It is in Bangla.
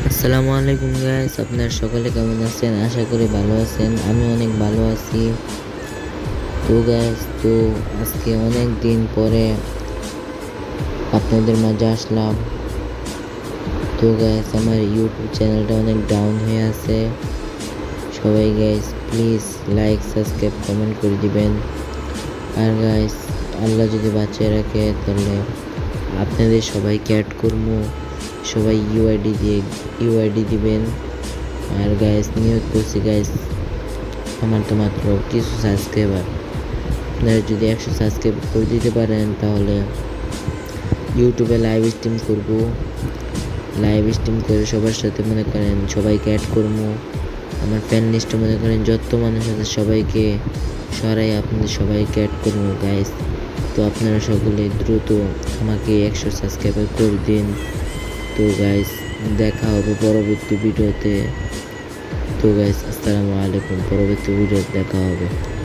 আসসালামু আলাইকুম গাইস, আপনারা সকলে কেমন আছেন? আশা করি ভালো আছেন। আমি অনেক ভালো আছি। তো গাইস, আজকে অনেক দিন পরে আপনাদের মাঝে আসলাম। তো গাইস, আমার ইউটিউব চ্যানেলটা অনেক ডাউন হয়ে আছে। সবাই guys please like, subscribe, comment করে দিবেন। আর গাইস, আল্লাহ যদি বাঁচিয়ে রাখে তাহলে আপনাদের সবাইকে অ্যাড করবো। সবাই ইউআইডি দিবেন। আর গাইস, নিয়োগ করছি গাইস, আমার তো মাত্র কিছু সাবস্ক্রাইবার। আপনারা যদি 100 সাবস্ক্রাইব করে দিতে পারেন তাহলে ইউটিউবে লাইভ স্ট্রিম করে সবার সাথে মনে করেন সবাইকে অ্যাড করবো। আমার ফ্যান লিস্টে মনে করেন যত মানুষ আছে সবাইকে সরাই আপনাদের সবাইকে অ্যাড করবো গাইস। তো আপনারা সকলে দ্রুত আমাকে 100 সাবস্ক্রাইবার করে দিন। তো গাইস, দেখা হবে পরবর্তী ভিডিওতে। তো গাইস, আসসালামু আলাইকুম, পরবর্তী ভিডিওতে দেখা হবে।